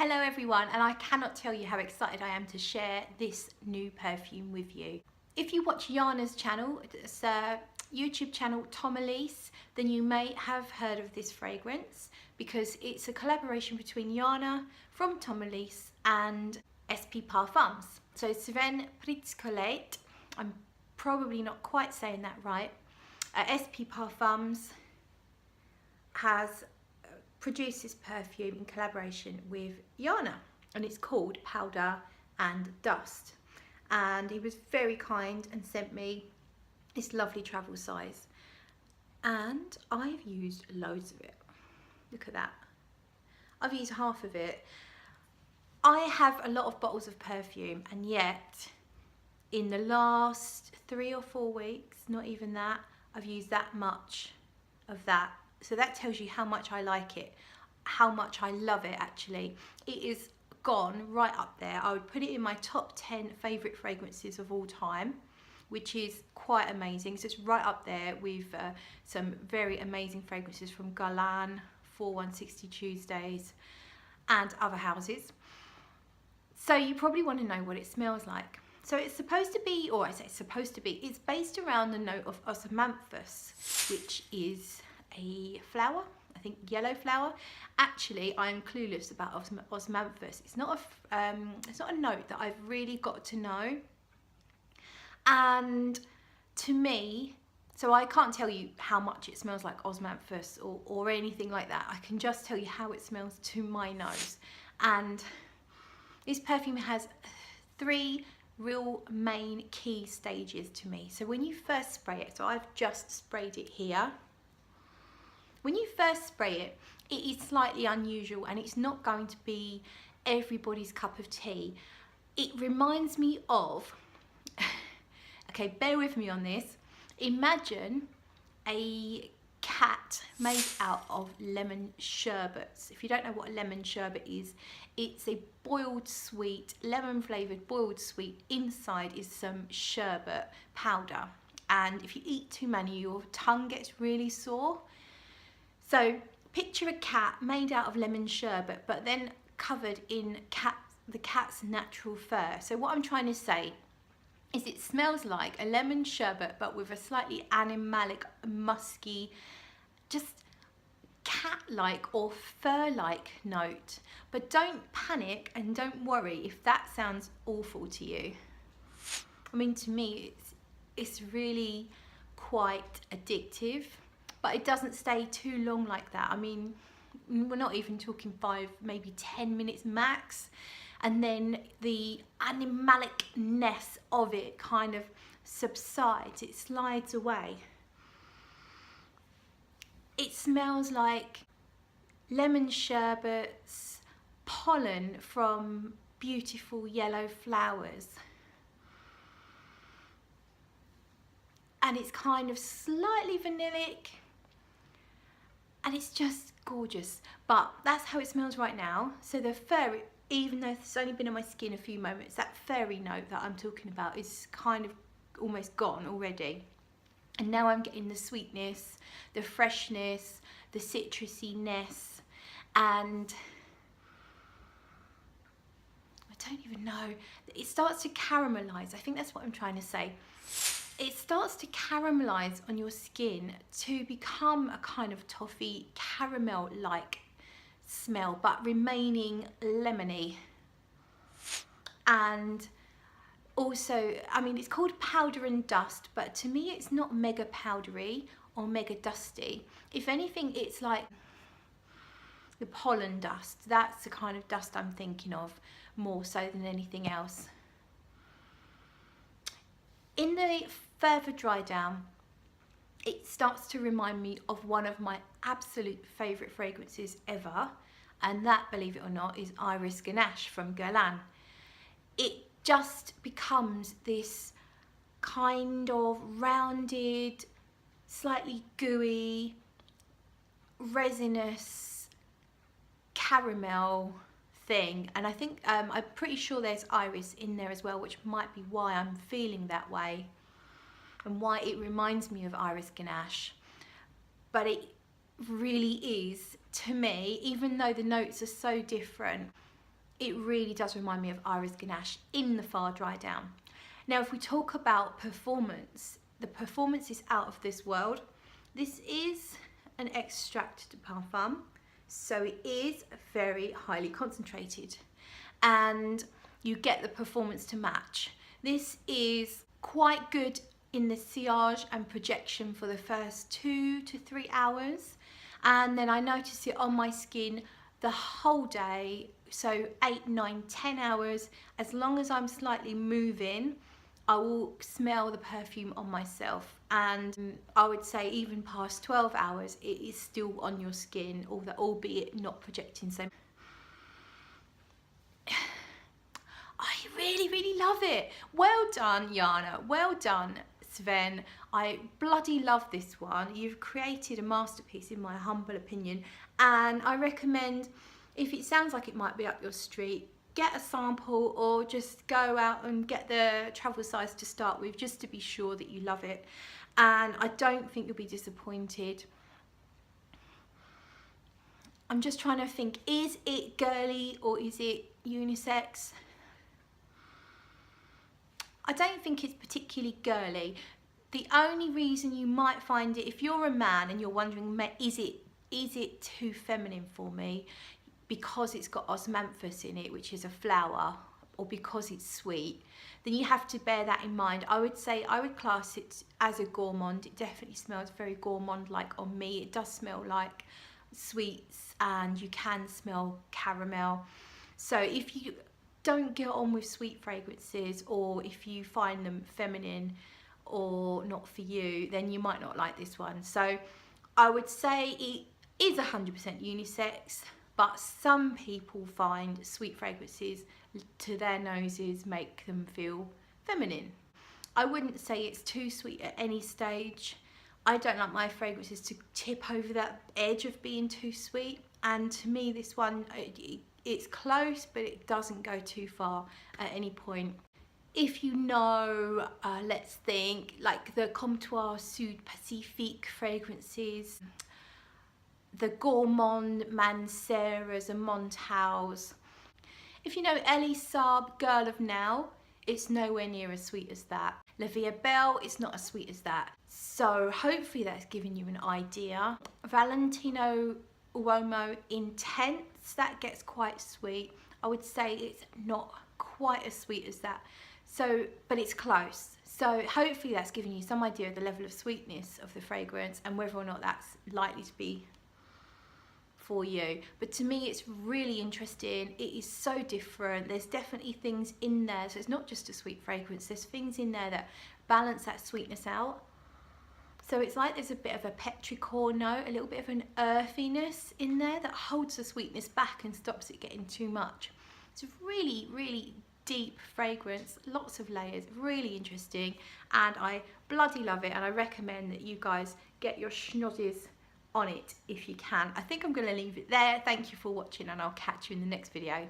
Hello everyone, and I cannot tell you how excited I am to share this new perfume with you. If you watch Yana's channel, it's a YouTube channel Tommelise, then you may have heard of this fragrance because it's a collaboration between Yana from Tommelise and SP Parfums. So Sven Pritzkolate, I'm probably not quite saying that right. SP Parfums produced this perfume in collaboration with Yana, and it's called Powder and Dust, and he was very kind and sent me this lovely travel size, and I've used loads of it. Look at that, I've used half of it. I have a lot of bottles of perfume, and yet in the last 3 or 4 weeks, not even that, I've used that much of that. So that tells you how much I like it, how much I love it actually. It is gone right up there. I would put it in my top 10 favourite fragrances of all time, which is quite amazing. So it's right up there with some very amazing fragrances from Gourmand, 4160 Tuesdays and other houses. So you probably want to know what it smells like. So it's supposed to be, or I say it's supposed to be, it's based around the note of osmanthus, which is a flower, I think yellow flower. Actually, I'm clueless about osmanthus. It's not a note that I've really got to know. And to me, so I can't tell you how much it smells like osmanthus or anything like that. I can just tell you how it smells to my nose. And this perfume has 3 real main key stages to me. So when you first spray it, so I've just sprayed it here. When you first spray it, it is slightly unusual and it's not going to be everybody's cup of tea. It reminds me of, okay, bear with me on this. Imagine a cat made out of lemon sherbets. If you don't know what a lemon sherbet is, it's a boiled sweet, lemon flavoured boiled sweet. Inside is some sherbet powder. And if you eat too many, your tongue gets really sore. So picture a cat made out of lemon sherbet, but then covered in the cat's natural fur. So what I'm trying to say is it smells like a lemon sherbet, but with a slightly animalic, musky, just cat-like or fur-like note. But don't panic and don't worry if that sounds awful to you. I mean, to me, it's really quite addictive. But it doesn't stay too long like that. I mean, we're not even talking 5, maybe 10 minutes max. And then the animalicness of it kind of subsides, it slides away. It smells like lemon sherbets, pollen from beautiful yellow flowers. And it's kind of slightly vanillic. And it's just gorgeous, but that's how it smells right now. So the fur, even though it's only been on my skin a few moments, that furry note that I'm talking about is kind of almost gone already. And now I'm getting the sweetness, the freshness, the citrusiness, and I don't even know. It starts to caramelize. I think that's what I'm trying to say. It starts to caramelize on your skin to become a kind of toffee caramel-like smell, but remaining lemony. And also, I mean, it's called Powder and Dust, but to me it's not mega powdery or mega dusty. If anything, it's like the pollen dust. That's the kind of dust I'm thinking of more so than anything else. In the further dry down, it starts to remind me of one of my absolute favourite fragrances ever, and that, believe it or not, is Iris Ganache from Gourmand. It just becomes this kind of rounded, slightly gooey, resinous caramel thing, and I think I'm pretty sure there's iris in there as well, which might be why I'm feeling that way and why it reminds me of Iris Ganache. But it really is, to me, even though the notes are so different, it really does remind me of Iris Ganache in the far dry down. Now, if we talk about performance, the performance is out of this world. This is an extract de parfum, so it is very highly concentrated, and you get the performance to match. This is quite good in the sillage and projection for the first 2 to 3 hours, and then I notice it on my skin the whole day, so 8, 9, 10 hours. As long as I'm slightly moving, I will smell the perfume on myself, and I would say even past 12 hours it is still on your skin, albeit not projecting. So I really love it. Well done, Yana. Well done, Sven. I bloody love this one. You've created a masterpiece in my humble opinion, and I recommend, if it sounds like it might be up your street, get a sample or just go out and get the travel size to start with, just to be sure that you love it. And I don't think you'll be disappointed. I'm just trying to think, is it girly or is it unisex? I don't think it's particularly girly. The only reason you might find it, if you're a man and you're wondering, is it too feminine for me because it's got osmanthus in it, which is a flower, or because it's sweet, then you have to bear that in mind. I would say I would class it as a gourmand. It definitely smells very gourmand-like on me. It does smell like sweets, and you can smell caramel. So if you don't get on with sweet fragrances, or if you find them feminine or not for you, then you might not like this one. So I would say it is 100% unisex, but some people find sweet fragrances to their noses make them feel feminine. I wouldn't say it's too sweet at any stage. I don't like my fragrances to tip over that edge of being too sweet, and to me this one, it's close, but it doesn't go too far at any point. If you know, let's think, like the Comptoir Sud Pacifique fragrances, the Gourmand, Mancera's and Montaus. If you know Elie Saab, Girl of Now, it's nowhere near as sweet as that. La Vie Belle, it's not as sweet as that. So hopefully that's given you an idea. Valentino Uomo Intense, that gets quite sweet. I would say it's not quite as sweet as that, so but it's close. So hopefully that's given you some idea of the level of sweetness of the fragrance and whether or not that's likely to be for you. But to me it's really interesting. It is so different. There's definitely things in there, so it's not just a sweet fragrance. There's things in there that balance that sweetness out. So it's like there's a bit of a petrichor note, a little bit of an earthiness in there that holds the sweetness back and stops it getting too much. It's a really deep fragrance, lots of layers, really interesting, and I bloody love it, and I recommend that you guys get your schnozzes on it if you can. I think I'm going to leave it there. Thank you for watching, and I'll catch you in the next video.